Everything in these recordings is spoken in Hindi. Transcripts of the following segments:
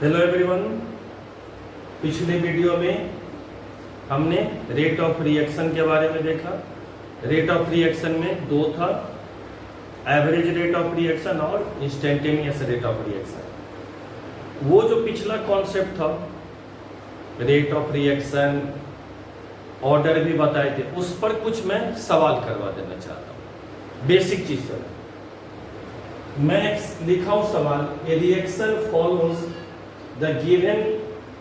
Hello everyone. पिछले वीडियो में हमने रेट ऑफ रिएक्शन के बारे में देखा। रेट ऑफ रिएक्शन में दो था, एवरेज रेट ऑफ रिएक्शन और इंस्टेंटेनियस रेट ऑफ रिएक्शन। वो जो पिछला कॉन्सेप्ट था रेट ऑफ रिएक्शन, ऑर्डर भी बताए थे, उस पर कुछ मैं सवाल करवा देना चाहता हूँ बेसिक चीज से। मैं लिखा हूं सवाल, ए reaction follows the given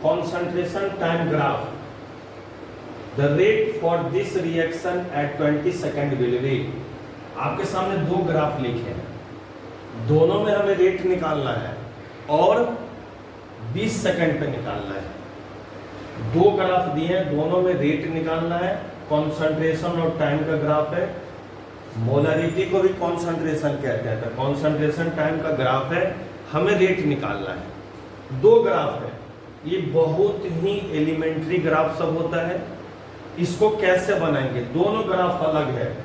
concentration time graph, the rate for this reaction at 20 second will be। आपके सामने दो ग्राफ लिखे हैं, दोनों में हमें रेट निकालना है और 20 सेकंड पे निकालना है। दो ग्राफ दिए हैं, दोनों में रेट निकालना है। कॉन्सेंट्रेशन और टाइम का ग्राफ है। मोलरिटी को भी कॉन्सेंट्रेशन कहते हैं, तो कॉन्सेंट्रेशन टाइम का ग्राफ है, हमें रेट निकालना है। दो ग्राफ है, ये बहुत ही एलिमेंट्री ग्राफ सब होता है। इसको कैसे बनाएंगे? दोनों ग्राफ अलग है,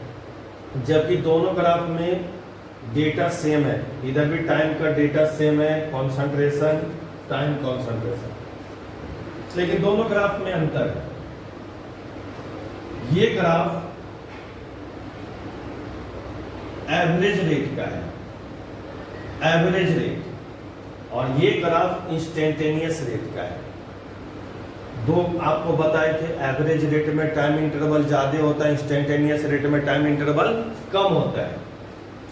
जबकि दोनों ग्राफ में डेटा सेम है। इधर भी टाइम का डेटा सेम है, कॉन्सेंट्रेशन टाइम कॉन्सेंट्रेशन, लेकिन दोनों ग्राफ में अंतर है। ये ग्राफ एवरेज रेट का है, एवरेज रेट, और ये ग्राफ इंस्टेंटेनियस रेट का है। दो आपको बताए थे, एवरेज रेट में टाइम इंटरवल ज्यादा होता है, इंस्टेंटेनियस रेट में टाइम इंटरवल कम होता है।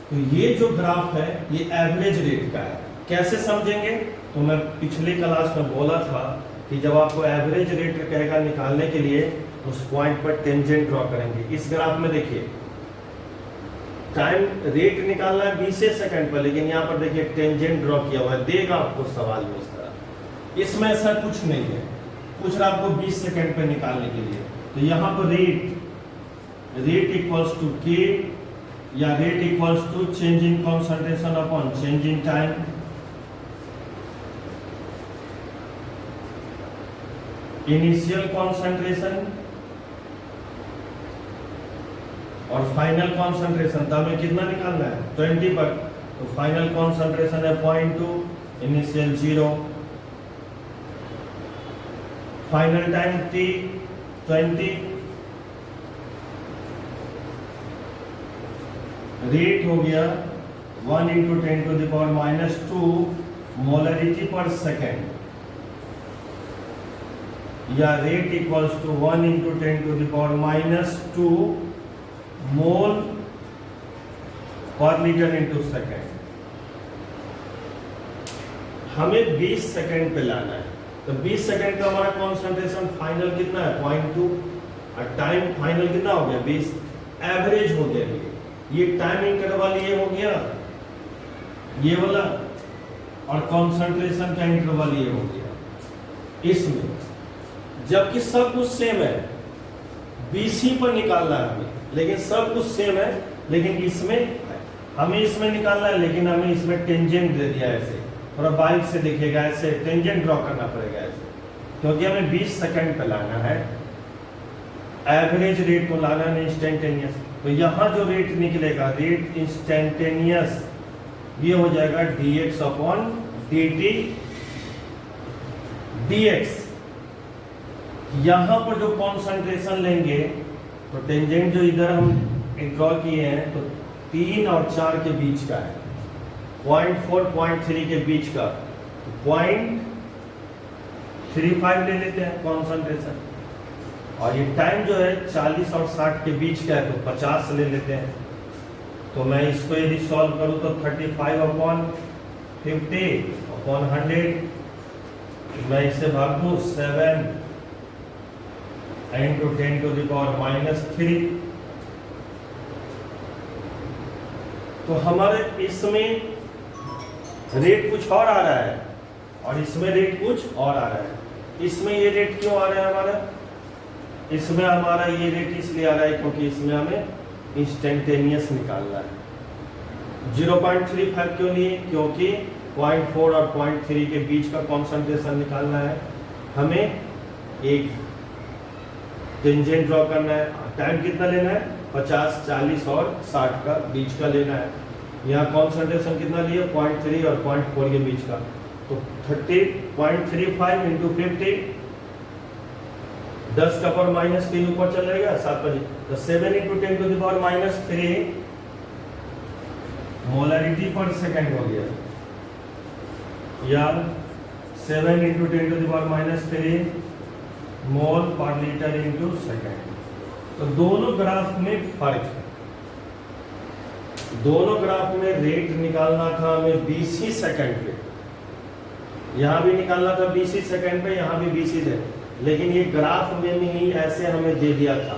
तो ये जो ग्राफ है ये एवरेज रेट का है। कैसे समझेंगे? तो मैं पिछली क्लास में बोला था कि जब आपको एवरेज रेट कहेगा निकालने के लिए, उस पॉइंट पर टेंजेंट ड्रॉ करेंगे। इस ग्राफ में देखिए टाइम रेट निकालना है 20 सेकंड पर, लेकिन यहाँ पर देखिए टेंजेंट ड्रॉ किया हुआ है, देगा आपको सवाल में इस तरह। इसमें ऐसा कुछ नहीं है, पूछ रहा आपको 20 सेकंड पे निकालने के लिए। तो यहाँ पर रेट इक्वल्स टू के, या rate equals to change in concentration upon change in time. Initial concentration और फाइनल कॉन्सेंट्रेशन, तो हमें कितना निकालना है? 20 पर। तो फाइनल कॉन्सेंट्रेशन है 0.2, initial 0, final time t 20, rate हो गया 1 × 10⁻⁻² मोलरिटी पर सेकेंड, या rate equals to 1 × 10⁻² mole per litre into second. हमें 20 सेकेंड पे लाना है, तो 20 सेकेंड का हमारा कॉन्सेंट्रेशन फाइनल कितना है? 0.2, और टाइम फाइनल कितना हो गया? 20। एवरेज हो गया ये टाइम इंटरवल ये हो गया ये वाला, और कॉन्सेंट्रेशन का इंटरवल ये हो गया इसमें। जबकि सब कुछ सेम है, 20 ही पर निकालना है हमें, लेकिन सब कुछ सेम है। लेकिन इसमें हमें इसमें निकालना है, लेकिन हमें इसमें टेंजेंट दे दिया ऐसे, थोड़ा बाइक से दिखेगा, ऐसे टेंजेंट ड्रॉ करना पड़ेगा ऐसे, क्योंकि हमें 20 सेकंड पे लाना है। एवरेज रेट को लाना है इंस्टेंटेनियस। तो यहाँ जो रेट निकलेगा, रेट इंस्टेंटेनियस, ये हो जाएगा dx अपॉन dt dx। यहाँ पर जो कॉन्सेंट्रेशन लेंगे, तो टेंजेंट जो इधर हम ड्रॉ किए हैं, तो 3 और 4 के बीच का है, 0.4 0.3 के बीच का, तो 0.35 ले लेते हैं कॉन्सेंट्रेशन। और ये टाइम जो है 40 और 60 के बीच का है, तो 50 ले लेते हैं। तो मैं इसको यदि सॉल्व करूं तो 35/50/100, मैं इससे भाग दूं 7 × 10⁻⁻3। तो हमारे इसमें रेट कुछ और आ रहा है और इसमें रेट कुछ और आ रहा है। इसमें ये रेट क्यों आ रहा है हमारा? इसमें हमारा ये रेट इसलिए आ रहा है क्योंकि इसमें हमें इंस्टेंटेनियस निकालना है। 0.35 क्यों लिए? क्योंकि 0.4 और 0.3 के बीच का कॉन्सेंट्रेशन निकालना है हमें। एक टेंजेंट ड्रॉ करना है। टाइम कितना लेना है? 50, 40 और 60 का बीच का लेना है। यहाँ कॉन्सेंट्रेशन कितना लिए? 0.3 और 0.4 के बीच का। तो 30.35 इंटू 50, 10 का पावर -3 ऊपर चलेगा 7 पर, तो 7 into 10 to the power -3 molarity per second हो गया, या 7 into 10 to the power -3 mole per litre into second. तो दोनों ग्राफ में फर्क है। दोनों ग्राफ में रेट निकालना था हमें 20 ही सेकंड पे, यहाँ भी निकालना था 20 ही सेकंड पे, यहाँ भी 20 ही है, लेकिन ये ग्राफ में ही ऐसे हमें दे दिया था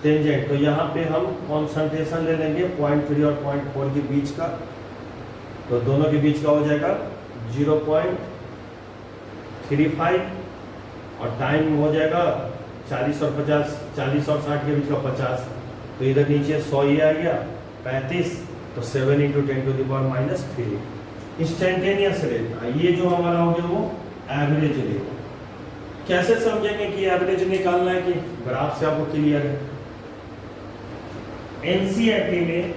टेंजेंट। तो यहाँ पे हम कॉन्सेंट्रेशन ले लेंगे 0.3 और 0.4 के बीच का, तो दोनों के बीच का हो जाएगा 0.35 और टाइम हो जाएगा 40 और 50, 40 और 60 के बीच का 50, तो इधर नीचे 100 ये आ गया 35, तो 7 into 10 to the power -3 instantaneous rate. ये जो हमारा हो गया वो एवरेज रेट। कैसे समझेंगे कि एवरेज निकालना है, कि ग्राफ से आपको क्लियर है। एनसीईआरटी में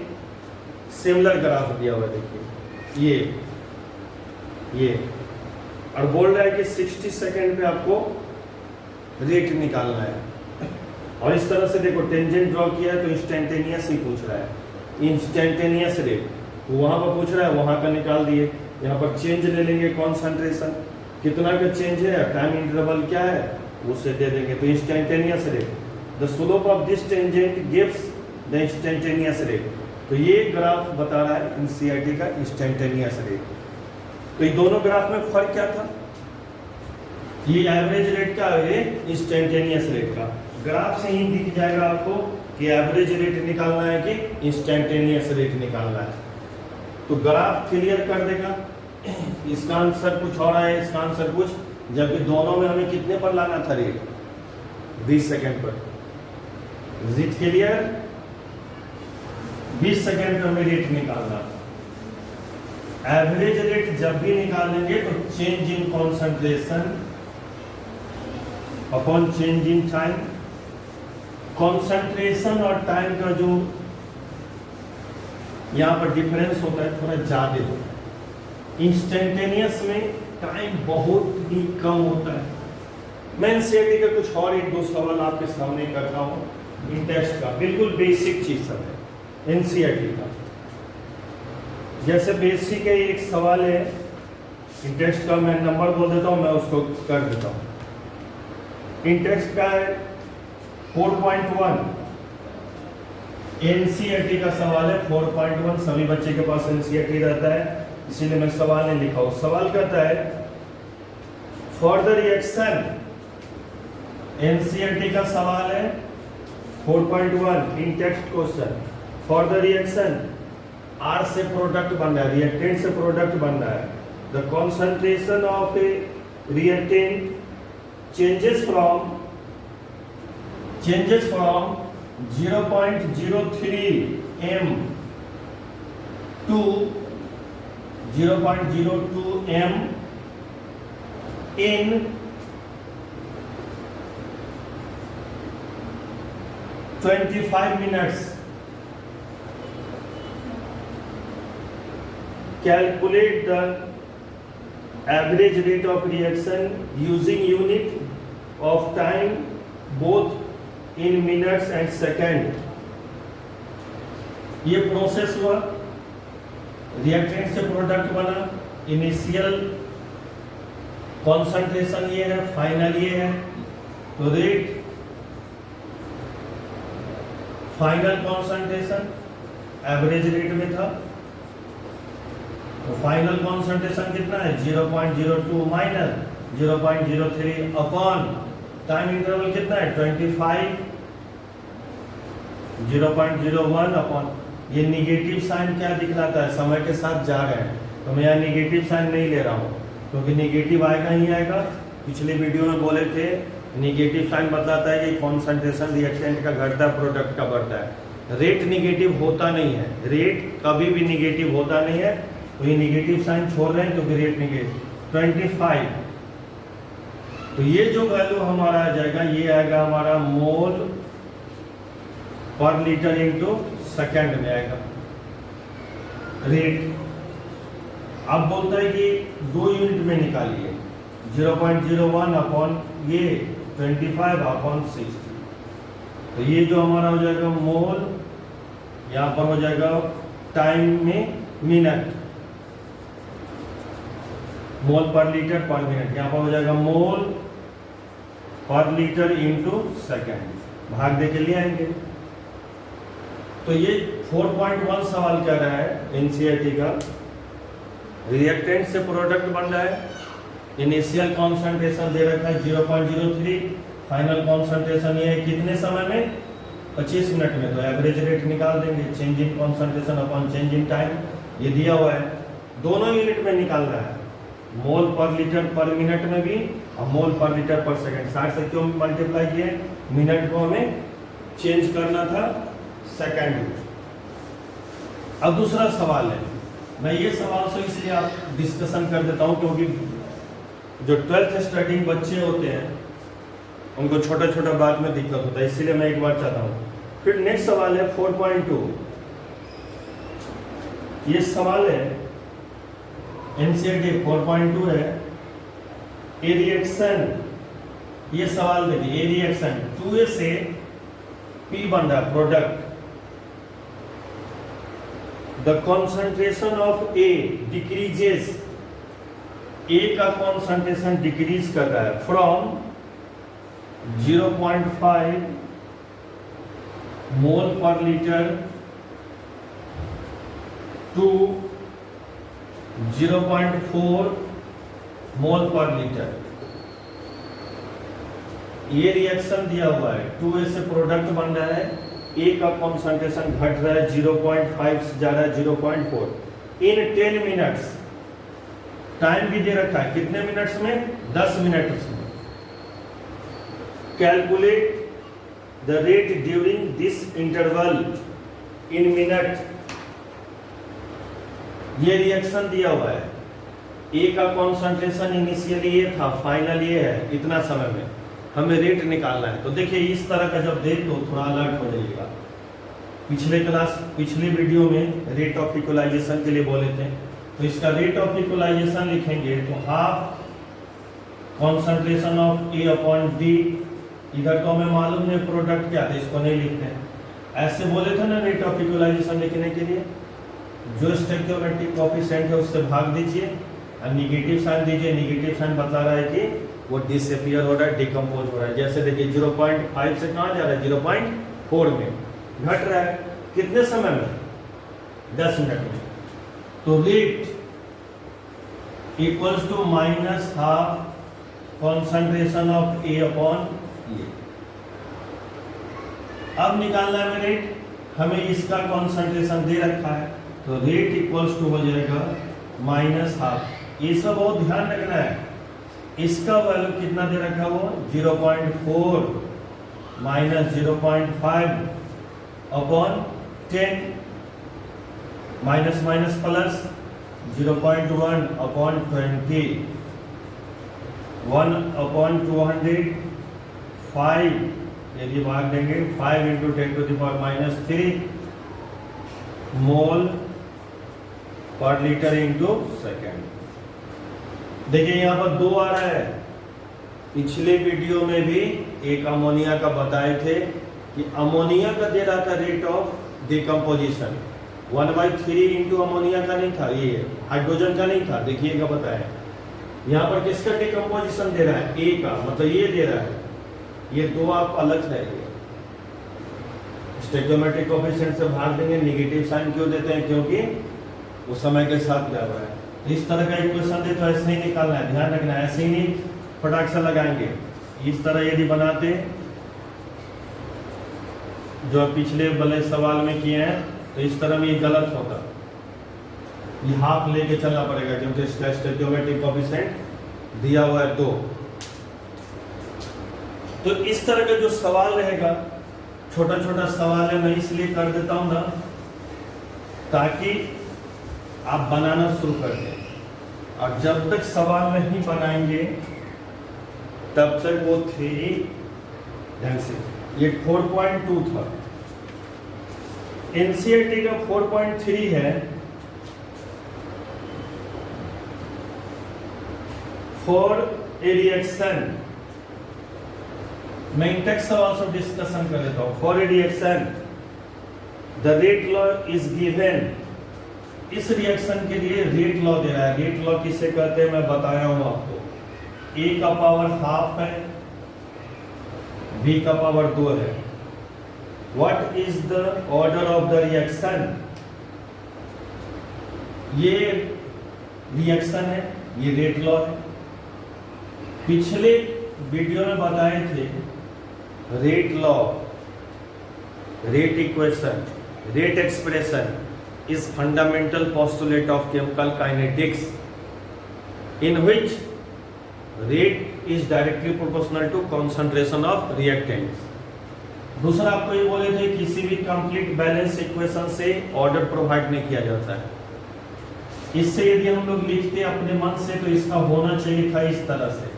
सिमिलर ग्राफ दिया हुआ है, देखिए ये और बोल रहा है कि 60 सेकंड पे आपको रेट निकालना है, और इस तरह से देखो टेंजेंट ड्रॉ किया है तो इंस्टेंटेनियस ही पूछ रहा है, इंस्टेंटेनियस रेट, तो वहां पर पूछ रहा है वहां का निकाल दिए। यहाँ पर चेंज ले लेंगे, कॉन्सेंट्रेशन कितना का चेंज है, टाइम इंटरवल क्या है उससे दे देंगे, तो instantaneous rate. The slope of this tangent gives the instantaneous rate. तो ये ग्राफ बता रहा है एनसीईआरटी का इंस्टेंटेनियस रेट। तो ये दोनों ग्राफ में फर्क क्या था, ये एवरेज रेट का और ये इंस्टेंटेनियस रेट का। ग्राफ से ही दिख जाएगा आपको कि एवरेज रेट निकालना है कि इंस्टेंटेनियस रेट निकालना है। तो ग्राफ क्लियर कर देगा इसका आंसर कुछ और है, इसका आंसर कुछ, जबकि दोनों में हमें कितने पर लाना था रेट, 20 सेकंड पर। Is it clear? 20 सेकंड पर हमें रेट निकालना। एवरेज रेट जब भी निकालेंगे तो change in concentration upon change in time. Concentration और टाइम का जो यहां पर डिफरेंस होता है थोड़ा ज्यादा होता है। इंस्टेंटेनियस में टाइम बहुत ही कम होता है। मैं एनसीईआरटी का कुछ और एक दो सवाल आपके सामने करता हूं, इन टेस्ट का बिल्कुल बेसिक चीज सब है एनसीईआरटी का। जैसे बेसिक है एक सवाल है, इन टेस्ट का मैं नंबर बोल देता हूं, मैं उसको कर देता हूं। इन टेस्ट का है 4.1, एनसीईआरटी का सवाल है 4.1। सभी बच्चे के पास एनसीईआरटी रहता है, इसीलिए मैं सवाल नहीं लिखा हूं। सवाल कहता है फॉर द रिएक्शन, एनसीईआरटी का सवाल है 4.1 in text question. For the reaction R से प्रोडक्ट बन रहा है, रिएक्टेंट से प्रोडक्ट बन रहा है। The concentration of a reactant changes from 0.03 m to 0.02 m in 25 minutes. Calculate the average rate of reaction using unit of time both in minutes and second. ये प्रोसेस हुआ, रिएक्टेंट से प्रोडक्ट बना, इनिशियल कॉन्सेंट्रेशन ये है, फाइनल ये है, तो rate final concentration average rate में था, तो फाइनल कॉन्सेंट्रेशन कितना है 0.02 माइनस 0.03 अपॉन टाइम इंटरवल कितना है 25, 0.01 अपॉन, ये निगेटिव साइन क्या दिखलाता है, समय के साथ जा रहे हैं, तो मैं यहाँ निगेटिव साइन नहीं ले रहा हूँ क्योंकि निगेटिव आएगा ही आएगा। पिछले वीडियो में बोले थे निगेटिव साइन बतलाता है कि कॉन्सेंट्रेशन रिएक्टेंट का घटता है, प्रोडक्ट का बढ़ता है। रेट निगेटिव होता नहीं है, रेट कभी भी निगेटिव होता नहीं है, तो ये निगेटिव साइन छोड़ रहे हैं क्योंकि रेट निगेटिव 25। तो ये जो वैल्यू हमारा आ जाएगा, ये आएगा हमारा मोल पर लीटर इंटू सेकेंड में आएगा रेट। अब बोलता है कि 2 यूनिट में निकालिए, 0.01 अपॉन ये 25 अपॉन 60। तो ये जो हमारा हो जाएगा मोल, यहाँ पर हो जाएगा टाइम में मिनट, मोल पर लीटर पर मिनट, यहाँ पर हो जाएगा मोल पर लीटर इंटू सेकेंड, भाग दे के लिए आएंगे। तो ये 4.1 सवाल कह रहा है एनसीईआरटी का, रिएक्टेंट से प्रोडक्ट बन रहा है, इनिशियल कॉन्सेंट्रेशन दे रखा है 0.03, फाइनल कॉन्सेंट्रेशन ये है कितने समय में, 25 मिनट में। तो एवरेज रेट निकाल देंगे, change in concentration upon change in time, ये दिया हुआ है। दोनों यूनिट में निकालना है, मोल पर लीटर पर मिनट में भी और मोल पर लीटर पर सेकंड। 60 से क्यों मल्टीप्लाई किए, मिनट को हमें चेंज करना था सेकंड में। अब दूसरा सवाल है, मैं ये सवाल से इसलिए आप डिस्कशन कर देता हूं क्योंकि जो 12th स्टार्टिंग बच्चे होते हैं उनको छोटा छोटा बात में दिक्कत होता है, इसीलिए मैं एक बार चाहता हूं। फिर नेक्स्ट सवाल है 4.2, ये सवाल है एनसीईआरटी 4.2 है, ए रिएक्शन, ये सवाल देखिए, ए रिएक्शन 2A से P बन रहा है product, the concentration of A decreases, A का कॉन्सेंट्रेशन डिक्रीज कर रहा है from 0.5 mole per litre to 0.4 mole per litre. ये रिएक्शन दिया हुआ है, 2A से प्रोडक्ट बन रहा है, ए का कॉन्सेंट्रेशन घट रहा है 0.5 से जा रहा है 0.4 इन 10 मिनट्स। टाइम भी दे रखा है कितने मिनट्स में, 10 मिनट्स में। Calculate the rate during this interval in minute. ये रिएक्शन दिया हुआ है, ए का कॉन्सेंट्रेशन इनिशियली ये था, फाइनल ये है, इतना समय में हमें रेट निकालना है। तो देखिए इस तरह का जब देख तो थोड़ा अलर्ट हो जाइएगा। पिछले वीडियो में रेट ऑफ इक्वलाइजेशन के लिए बोले थे, तो इसका रेट ऑफ इक्वलाइजेशन लिखेंगे तो half concentration of A upon D, इधर तो हमें मालूम नहीं प्रोडक्ट क्या था, इसको नहीं लिखते हैं। ऐसे बोले थे ना रेट ऑफ इक्वलाइजेशन लिखने के लिए, जो स्टोइकियोमेट्रिक कोएफिशिएंट है उससे भाग दीजिए और निगेटिव साइन दीजिए। निगेटिव साइन बता रहा है कि वो डिसअपीयर हो रहा है, डिकम्पोज हो रहा है। जैसे देखिए 0.5 से कहाँ जा रहा है, 0.4 में घट रहा है, कितने समय में, 10 मिनट में। तो rate equals to minus half concentration of A upon A. अब निकालना है रेट, हमें इसका कॉन्सेंट्रेशन दे रखा है, तो रेट इक्वल्स टू हो जाएगा माइनस हाफ। ये सब बहुत ध्यान रखना है, इसका वैल्यू कितना दे रखा वो 0.4 minus 0.5 upon 10, minus minus plus 0.1 upon 20, 1 upon 200, 5 यदि भाग देंगे 5 इंटू 10⁻³ मोल पर लीटर इंटू सेकेंड। देखिए यहाँ पर 2 आ रहा है, पिछले वीडियो में भी एक अमोनिया का बताए थे कि अमोनिया का दे रहा था rate of decomposition 1/3 into ammonia का नहीं था, ये हाइड्रोजन का नहीं था, देखिएगा बताया। यहाँ पर किसका डिकम्पोजिशन दे रहा है, ए का, मतलब ये दे रहा है, ये 2 आप अलग रहेंगे। स्टोइकियोमेट्रिक कोएफिशिएंट से भाग देंगे। निगेटिव साइन क्यों देते हैं, क्योंकि वो समय के साथ जा रहा है। तो इस तरह का इक्वेशन दे तो ऐसे ही निकालना है, ध्यान रखना है, ऐसे ही नहीं फटाक से लगाएंगे। इस तरह यदि बनाते जो पिछले वाले सवाल में किए हैं तो इस तरह में ये गलत होता, ये हाफ लेके चलना पड़ेगा क्योंकि स्टोइकियोमेट्रिक कोएफिशिएंट दिया हुआ है 2। तो इस तरह का जो सवाल रहेगा, छोटा छोटा सवाल है, मैं इसलिए कर देता हूं ना ताकि आप बनाना शुरू कर दें। और जब तक सवाल नहीं बनाएंगे तब तक वो थ्योरी ढंग से। ये 4.2 था, एनसीईआरटी का 4.3 है। फॉर ए रिएक्शन, मैं इंटेक्स सवाल से डिस्कशन कर लेता हूं। For a reaction the rate law is given, इस रिएक्शन के लिए रेट लॉ दे रहा है। रेट लॉ किसे कहते हैं मैं बताया हूं आपको। ए का पावर हाफ है, बी का पावर 2 है। What is the order of the reaction, ये रिएक्शन है, ये रेट लॉ है। पिछले वीडियो में बताए थे rate law, rate equation, rate expression is fundamental postulate of chemical kinetics in which rate is directly proportional to concentration of reactants। दूसरा आपको ये बोले थे किसी भी कंप्लीट बैलेंस इक्वेशन से ऑर्डर प्रोवाइड नहीं किया जाता है। इससे यदि हम लोग लिखते अपने मन से तो इसका होना चाहिए था इस तरह से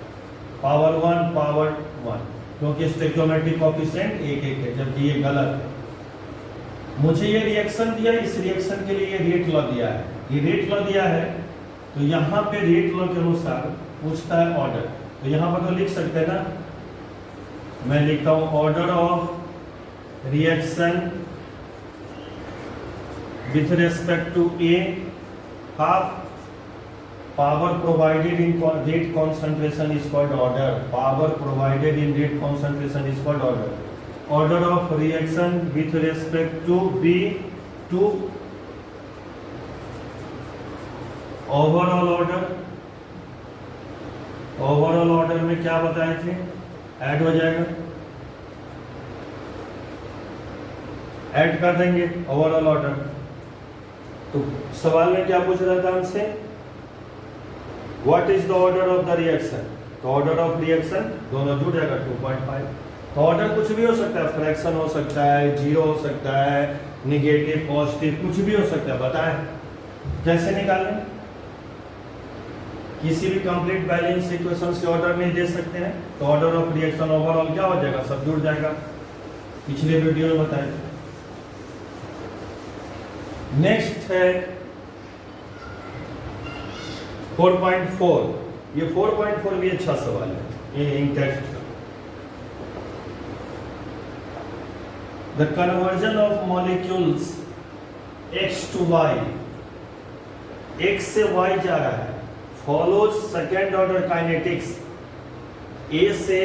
पावर 1 पावर 1, क्योंकि स्टोइकियोमेट्रिक कोएफिशिएंट 1 1 है, जबकि ये गलत है। मुझे ये रिएक्शन दिया, इस रिएक्शन के लिए ये रेट लॉ दिया है, ये रेट लॉ दिया है, तो यहाँ पे रेट लॉ के अनुसार पूछता है ऑर्डर। तो यहाँ पर तो लिख सकते हैं ना, मैं लिखता हूँ order of reaction with respect to a half power provided in rate concentration is called order, power provided in rate concentration is called order. Order of reaction with respect to B to overall order, overall order में क्या बताए थे, ऐड हो जाएगा, ऐड कर देंगे ओवरऑल ऑर्डर। तो सवाल में क्या पूछ रहा था हमसे, what is the order of the reaction, तो ऑर्डर ऑफ रिएक्शन दोनों जुड़ जाएगा 2.5। तो ऑर्डर कुछ भी हो सकता है, फ्रैक्शन हो सकता है, जीरो हो सकता है, निगेटिव पॉजिटिव कुछ भी हो सकता है। बताएं कैसे निकालें, किसी भी कंप्लीट बैलेंस इक्वेशन से ऑर्डर नहीं दे सकते हैं, तो ऑर्डर ऑफ रिएक्शन ओवरऑल क्या हो जाएगा, सब जुड़ जाएगा, पिछले वीडियो में बताया। नेक्स्ट है 4.4, ये 4.4 भी अच्छा सवाल है, ये in-text. The conversion of molecules X to Y, X से Y जा रहा है, follows second order kinetics। A से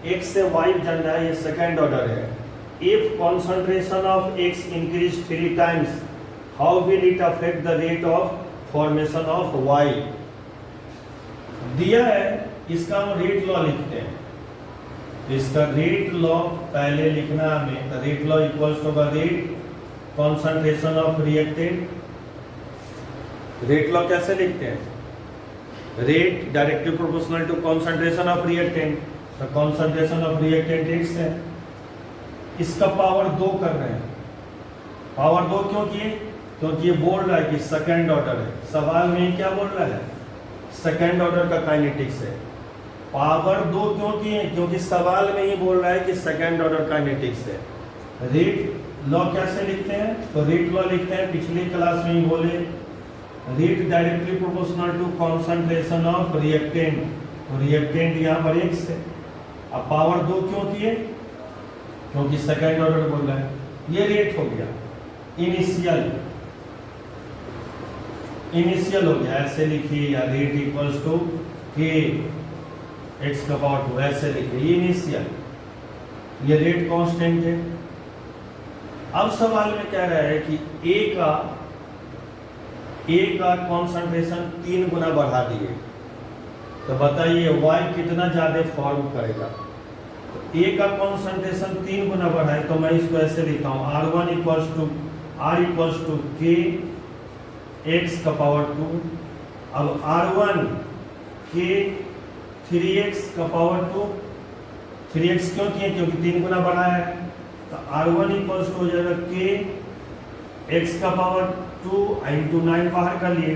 X से Y जान रहा है, ये second order है। If concentration of X increase 3 times, how will it affect the rate of formation of Y? दिया है, इसका हम रेट लॉ लिखते हैं। इसका रेट लॉ पहले लिखना हमें, तो rate law equals to the rate concentration of reactant. Rate law कैसे लिखते हैं, rate directly proportional to concentration of reactant, तो कॉन्सेंट्रेशन ऑफ रिएक्टेंट x है, इसका पावर 2 कर रहे हैं। पावर 2 क्यों किए, क्योंकि ये बोल रहा है कि सेकेंड ऑर्डर है, सवाल में क्या बोल रहा है, सेकेंड ऑर्डर का काइनेटिक्स है। पावर 2 क्यों किए, क्योंकि सवाल में ही बोल रहा है कि सेकेंड ऑर्डर काइनेटिक्स है। रेट लॉ कैसे लिखते हैं, तो रेट लॉ लिखते हैं, पिछली क्लास में ही बोले, rate directly proportional to concentration of reactant, तो रिएक्टेंट यहाँ पर x है। अब पावर 2 क्यों किए, क्योंकि सेकेंड ऑर्डर बोल रहा है। ये रेट हो गया, इनिशियल हो गया, ऐसे लिखिए, या रेट इक्वल्स टू के x का पावर 2, ऐसे लिखिए, ये इनिशियल, ये रेट कांस्टेंट है। अब सवाल में क्या रहा है कि A का कॉन्सेंट्रेशन 3 गुना बढ़ा दिए, तो बताइए Y कितना ज्यादा फॉर्म करेगा। तो A का कॉन्सेंट्रेशन 3 गुना बढ़ाए, तो मैं इसको ऐसे लिखता हूँ, R1 equals to K x का पावर 2। अब R1 K 3x का पावर 2, 3x क्यों किए, क्योंकि 3 गुना बढ़ाया है, तो R1 इक्वल्स टू हो जाएगा K x का पावर 2 इंटू 9 बाहर कर लिए,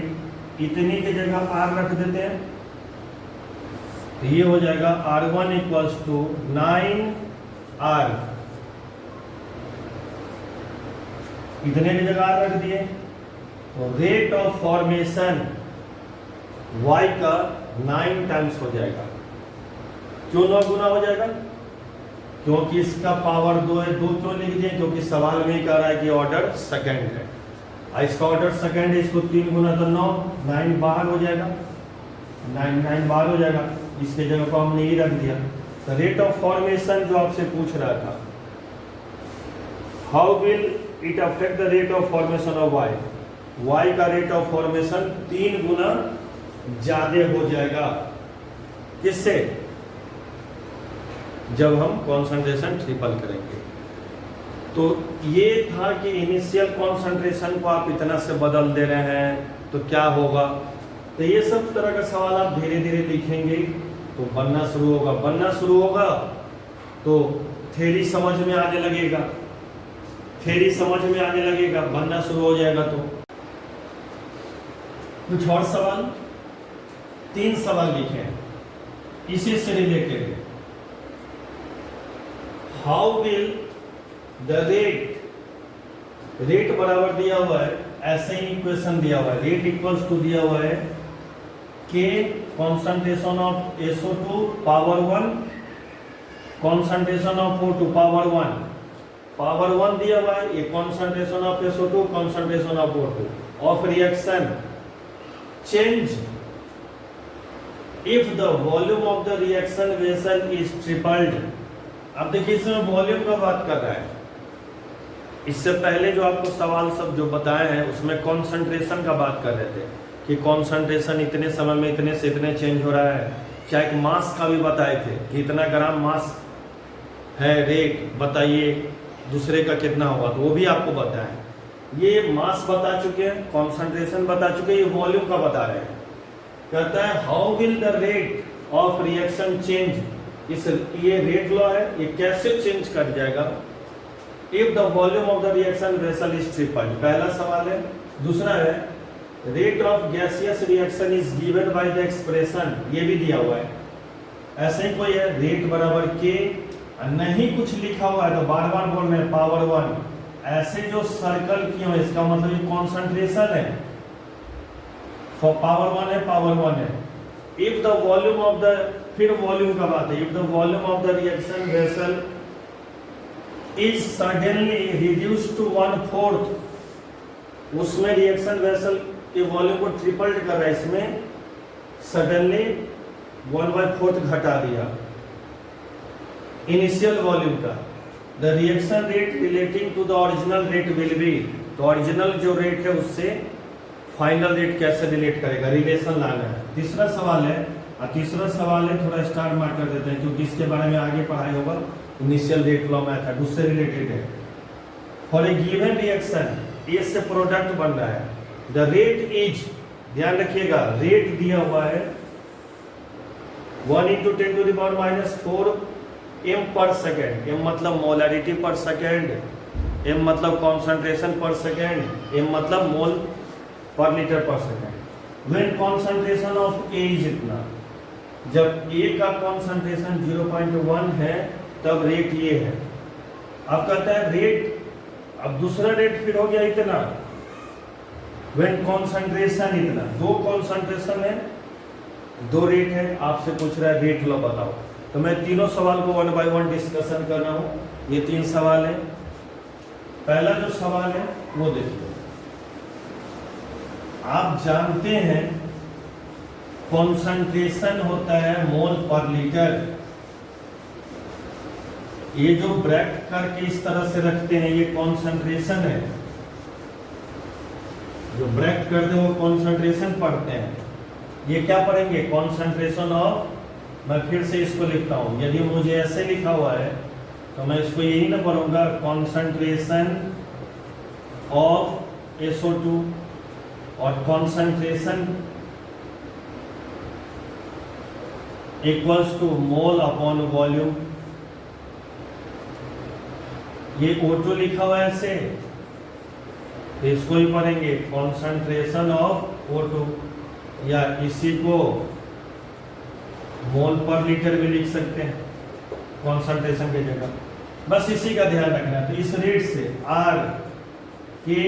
इतनी की जगह R रख देते हैं, तो ये हो जाएगा R1 इक्वल्स टू 9R, इतने की जगह R रख दिए। तो रेट ऑफ फॉर्मेशन Y का 9 टाइम्स हो जाएगा। क्यों 9 गुना हो जाएगा? क्योंकि इसका पावर 2 है। 2 क्यों लिख दिए? क्योंकि सवाल में ही कह रहा है कि ऑर्डर सेकंड है, इसका ऑर्डर सेकंड है, इसको 3 गुना तो 9, 9 बाहर हो जाएगा, 9 बाहर हो जाएगा, इसके जगह को हमने ये रख दिया। तो रेट ऑफ फॉर्मेशन जो आपसे पूछ रहा था, how will it affect the rate of formation of Y, Y का रेट ऑफ फॉर्मेशन 3 गुना ज्यादा हो जाएगा। किससे? जब हम कॉन्सेंट्रेशन ट्रिपल करेंगे। तो ये था कि इनिशियल कॉन्सेंट्रेशन को आप इतना से बदल दे रहे हैं तो क्या होगा। तो ये सब तरह का सवाल आप धीरे धीरे लिखेंगे तो बनना शुरू होगा तो थ्योरी समझ में आने लगेगा, बनना शुरू हो जाएगा। तो कुछ और सवाल, 3 सवाल लिखे हैं इसी से related. How will the rate बराबर दिया हुआ है, ऐसे ही इक्वेशन दिया हुआ है, रेट इक्वल्स टू दिया हुआ है के concentration of SO2 power 1, concentration of O2 power 1, power 1 दिया हुआ है, ये concentration of SO2, concentration of O2 of reaction change if the volume of the reaction vessel is tripled. अब देखिए इसमें वॉल्यूम का बात कर रहा है। इससे पहले जो आपको सवाल सब जो बताए हैं उसमें कॉन्सेंट्रेशन का बात कर रहे थे कि कॉन्सेंट्रेशन इतने समय में इतने से इतने चेंज हो रहा है। चाहे एक मास का भी बताए थे कि इतना ग्राम मास है, रेट बताइए दूसरे का कितना होगा, तो वो भी आपको बताएं। ये मास बता चुके हैं, कॉन्सेंट्रेशन बता चुके हैं, ये वॉल्यूम का बता रहे हैं। कहता है how will the rate of reaction change, इस ये रेट लॉ है, ये कैसे चेंज कर जाएगा if the volume of the reaction vessel is tripled. पहला सवाल है। दूसरा है rate of gaseous reaction is given by the expression, ये भी दिया हुआ है। ऐसे ही कोई है रेट बराबर के, नहीं कुछ लिखा हुआ है तो बार बार बोल रहे हैं पावर 1, ऐसे जो सर्कल किए हुए इसका मतलब ये कॉन्सेंट्रेशन है, पावर 1 है, पावर 1 है। If the volume of the, फिर वॉल्यूम का बात है, if the volume of the reaction vessel is suddenly reduce to 1/4, उसमें रिएक्शन वेसल के वॉल्यूम को ट्रिपल्ड कर रहा है, इसमें सडनली 1/4 घटा दिया इनिशियल वॉल्यूम का। The reaction rate relating to the original rate will be, तो ओरिजिनल जो रेट है उससे फाइनल रेट कैसे रिलेट करेगा, रिलेशन लाना है। तीसरा सवाल है, तीसरा सवाल है थोड़ा स्टार मार्क कर देते हैं क्योंकि इसके बारे में आगे पढ़ाई होगा, इनिशियल रेट लॉ मेथड उससे रिलेटेड है। फॉर ए गिवन रिएक्शन, ए से प्रोडक्ट बन रहा है, द रेट इज, ध्यान रखिएगा रेट दिया हुआ है 1 × 10⁻⁴ m पर सेकेंड, m मतलब मोलैरिटी पर सेकेंड, m मतलब कॉन्सेंट्रेशन पर सेकेंड, m मतलब मोल पर लीटर पर second. When concentration of A is इतना, जब A का कॉन्सेंट्रेशन 0.1 है तब रेट ये है। अब कहता है रेट, अब दूसरा रेट फिर हो गया इतना, व्हेन कॉन्सेंट्रेशन इतना, 2 कॉन्सेंट्रेशन है, 2 रेट है, आपसे पूछ रहा है रेट लो बताओ। तो मैं तीनों सवाल को 1 by 1 डिस्कशन कर रहा हूं। ये 3 सवाल है। पहला जो सवाल है वो देखिए, आप जानते हैं कॉन्सेंट्रेशन होता है मोल पर लीटर। ये जो ब्रैकेट करके इस तरह से रखते हैं ये कॉन्सेंट्रेशन है, जो ब्रैकेट करते हैं वो कॉन्सेंट्रेशन पढ़ते हैं। ये क्या पढ़ेंगे, कॉन्सेंट्रेशन ऑफ, मैं फिर से इसको लिखता हूं, यदि मुझे ऐसे लिखा हुआ है तो मैं इसको यही ना पढ़ूंगा, कॉन्सेंट्रेशन ऑफ SO2 और concentration equals to mole upon volume. ये O2 लिखा हुआ है ऐसे, तो इसको ही पढ़ेंगे कॉन्सेंट्रेशन ऑफ O2, या इसी को मोल पर लीटर भी लिख सकते हैं कॉन्सेंट्रेशन की जगह, बस इसी का ध्यान रखना है। तो इस रेट से R के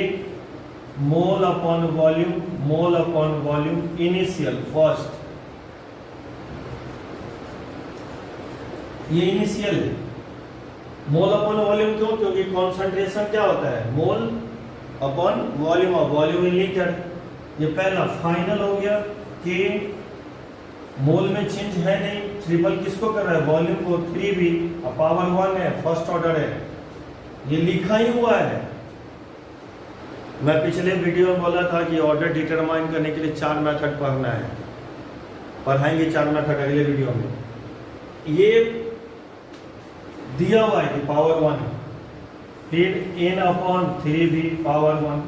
मोल अपॉन वॉल्यूम, मोल अपॉन वॉल्यूम इनिशियल फर्स्ट ये इनिशियल है। मोल अपॉन वॉल्यूम क्यों? क्योंकि कॉन्सेंट्रेशन क्या होता है? मोल upon volume of volume in litre. ये पहला फाइनल हो गया कि मोल में चेंज है नहीं, ट्रिपल किसको कर रहा है? वॉल्यूम को। 3v और पावर 1 है, फर्स्ट ऑर्डर है, ये लिखा ही हुआ है। मैं पिछले वीडियो में बोला था कि ऑर्डर डिटरमाइन करने के लिए 4 मेथड पढ़ना है, पढ़ाएंगे 4 मेथड अगले वीडियो में। ये दिया हुआ है कि पावर 1, फिर n अपॉन 3v पावर 1।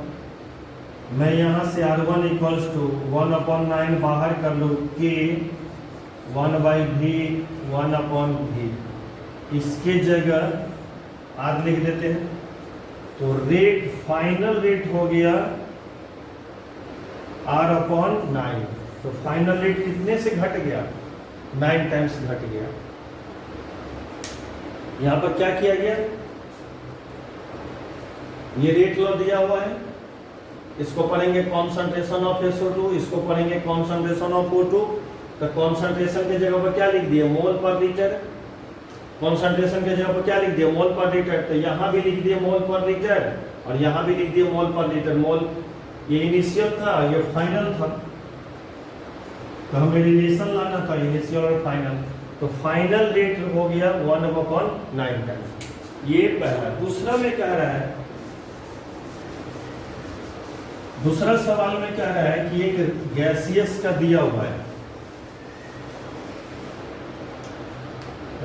मैं यहां से R1 इक्वल्स टू 1/9 बाहर कर लूँ कि 1/v 1/v, इसके जगह आध लिख देते हैं। तो रेट, फाइनल रेट हो गया R/9। तो फाइनल रेट कितने से घट गया? 9 टाइम्स घट गया। यहां पर क्या किया गया? ये रेट लॉ दिया हुआ है, इसको पढ़ेंगे कॉन्सेंट्रेशन ऑफ SO2, इसको पढ़ेंगे कॉन्सेंट्रेशन ऑफ O2। तो कॉन्सेंट्रेशन के जगह पर क्या लिख दिए? मोल पर लीटर। कॉन्सेंट्रेशन के जगह पर क्या लिख दिया? मोल पर लीटर। तो यहाँ भी लिख दिए मोल पर लीटर और यहाँ भी लिख दिए मोल पर लीटर। मोल ये इनिशियल था, ये फाइनल था, तो हमें रिलेशन लाना था इनिशियल और फाइनल। तो फाइनल रेट हो गया 1/9 टाइम्स। ये पहला। दूसरा में कह रहा है, दूसरा सवाल में कह रहा है कि एक गैसियस का दिया हुआ है,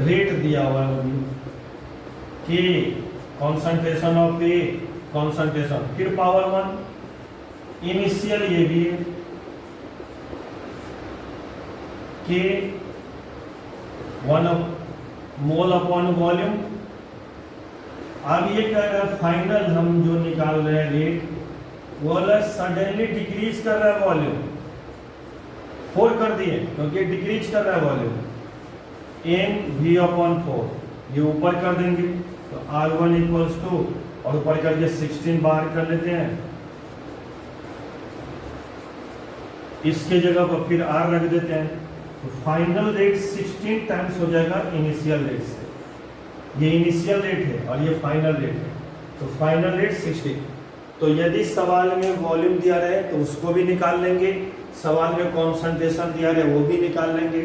रेट दिया हुआ है कि कॉन्सेंट्रेशन ऑफ ए, कॉन्सेंट्रेशन, फिर पावर 1, इनिशियल ये भी है कि 1 मोल अपॉन वॉल्यूम। अब ये कह रहा है फाइनल हम जो निकाल रहे हैं रेट, वो सडनली डिक्रीज कर रहा है वॉल्यूम, 4 कर दिए क्योंकि डिक्रीज कर रहा है वॉल्यूम। NV/4 ये ऊपर कर देंगे तो R1 इक्वल्स टू, और ऊपर करके 16 बाहर कर लेते हैं, इसके जगह पर फिर R रख देते हैं। तो फाइनल रेट 16 टाइम्स हो जाएगा इनिशियल रेट से। ये इनिशियल रेट है और ये फाइनल रेट है, तो फाइनल रेट 16। तो यदि सवाल में वॉल्यूम दिया रहे तो उसको भी निकाल लेंगे, सवाल में कॉन्सेंट्रेशन दिया रहे वो भी निकाल लेंगे।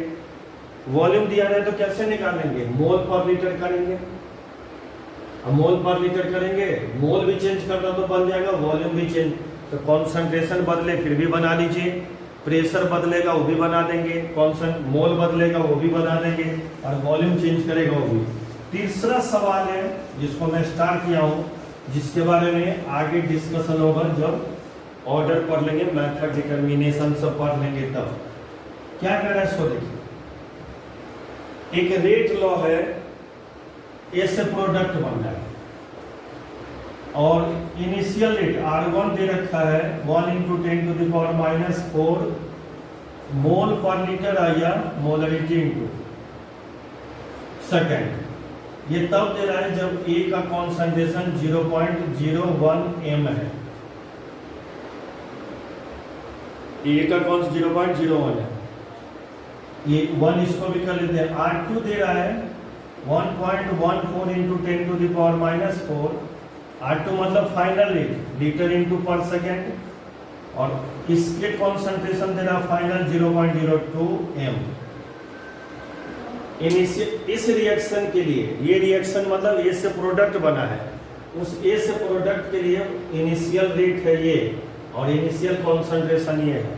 वॉल्यूम दिया रहे तो कैसे निकालेंगे? मोल पर लीटर करेंगे। अब मोल पर लीटर करेंगे, मोल भी चेंज करना तो बन जाएगा, वॉल्यूम भी चेंज। तो कॉन्सेंट्रेशन बदले फिर भी बना लीजिए, प्रेशर बदलेगा वो भी बना देंगे, मोल बदलेगा वो भी बना देंगे, और वॉल्यूम चेंज करेगा वो भी। तीसरा सवाल है जिसको मैं स्टार्ट किया हूँ, जिसके बारे में आगे डिस्कशन होगा जब ऑर्डर पढ़ लेंगे, मेथड डिटर्मिनेशन सब पढ़ लेंगे तब। क्या कह रहा है सो देखिए, एक रेट लॉ है, ए से प्रोडक्ट बन रहा है और इनिशियल रेट R1 दे रखा है 1 × 10⁻⁴ मोल पर लीटर आया, मोलरिटी इंटू सेकेंड। ये तब दे रहा है जब ए का कॉन्सेंट्रेशन 0.01 m है, ए का कॉन्स 0.01 है, ये 1 इसको भी कर लेते हैं। R2 दे रहा है 1.14 × 10⁻⁴, R2 मतलब फाइनल रेट, लीटर इंटू पर सेकेंड, और इसके कॉन्सेंट्रेशन दे रहा फाइनल 0.02 m। इस रिएक्शन के लिए, ये रिएक्शन मतलब ए से प्रोडक्ट बना है, उस ए से प्रोडक्ट के लिए इनिशियल रेट है ये और इनिशियल कॉन्सेंट्रेशन ये है,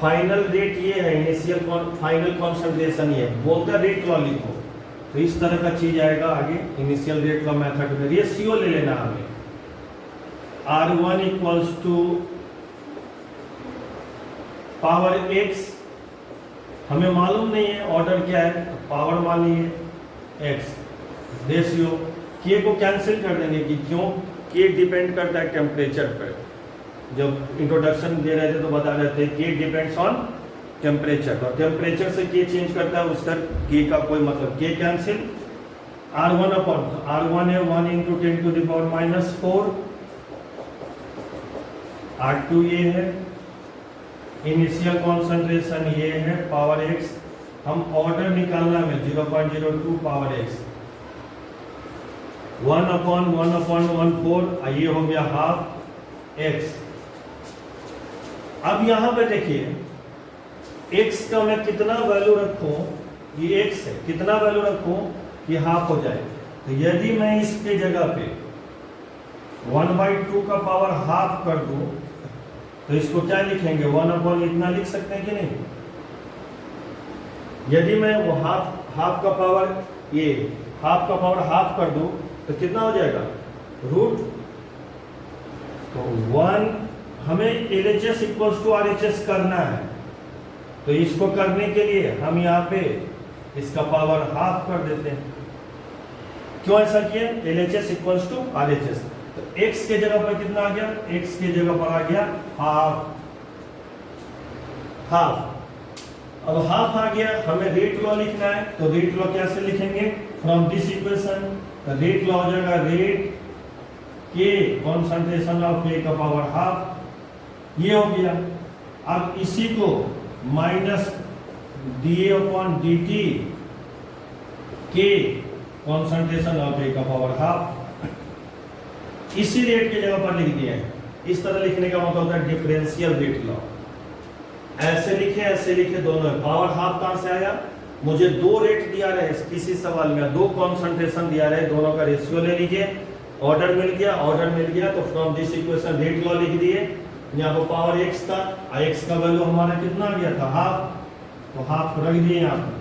फाइनल रेट ये है, इनिशियल फाइनल कॉन्सेंट्रेशन ये है। बोलता रेट लॉ लिखो तो इस तरह का चीज आएगा आगे इनिशियल रेट लॉ मेथड में। रेशियो ले लेना हमें, R1 equals to power x, हमें मालूम नहीं है ऑर्डर क्या है, तो पावर मान लीजिए x, रेशियो k को कैंसिल कर देंगे कि क्यों, k डिपेंड करता है टेम्परेचर पर। जब इंट्रोडक्शन दे रहे थे तो बता रहे थे k डिपेंड्स ऑन टेम्परेचर, और टेम्परेचर से k चेंज करता है, उसका k का कोई मतलब, k cancel. R1 upon R1 है 1 × 10⁻⁴, R2 ये है, इनिशियल कॉन्सेंट्रेशन ये है पावर x, हम ऑर्डर निकालना में 0.02 पावर x 1/1/14, ये हो गया हाफ x। अब यहां पे देखिए x का मैं कितना वैल्यू रखूं, ये x है, कितना वैल्यू रखूं कि हाफ हो जाए। तो यदि मैं इसके जगह पे 1/2 का पावर हाफ कर दूं तो इसको क्या लिखेंगे, 1/, इतना लिख सकते हैं कि नहीं। यदि मैं वो हाफ का पावर हाफ कर दूं तो कितना हो जाएगा, रूट। तो 1 हमें LHS इक्वल्स टू RHS करना है, तो इसको करने के लिए हम यहाँ पे इसका पावर हाफ कर देते हैं। क्यों ऐसा किया, LHS इक्वल्स टू RHS। तो x के जगह पर कितना आ गया, x के जगह पर आ गया हाफ। अब हाफ आ गया, हमें रेट लॉ लिखना है, तो रेट लॉ कैसे लिखेंगे, from this equation rate law हो जाएगा रेट के कॉन्सेंट्रेशन ऑफ ए का पावर हाफ, ये हो गया। अब इसी को माइनस dA/dt के कॉन्सेंट्रेशन ऑफ ए का पावर हाफ, इसी रेट की जगह पर लिख दिया है। इस तरह लिखने का मतलब होता है डिफरेंशियल रेट लॉ। ऐसे लिखे दोनों। पावर हाफ कहां से आया, मुझे दो रेट दिया रहे किसी सवाल में, दो कॉन्सेंट्रेशन दिया रहे, दोनों का रेशियो ले लीजिए, ऑर्डर मिल गया तो from this equation rate law लिख दिए। यहाँ पर पावर x था, x का वैल्यू हमारा कितना आ गया था, हाफ, तो हाफ रख दिए यहाँ पर।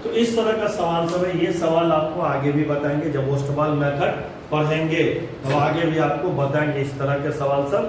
तो इस तरह का सवाल सब है। ये सवाल आपको आगे भी बताएंगे, जब ओस्टवाल मेथड पढ़ेंगे तो आगे भी आपको बताएंगे इस तरह के सवाल सब।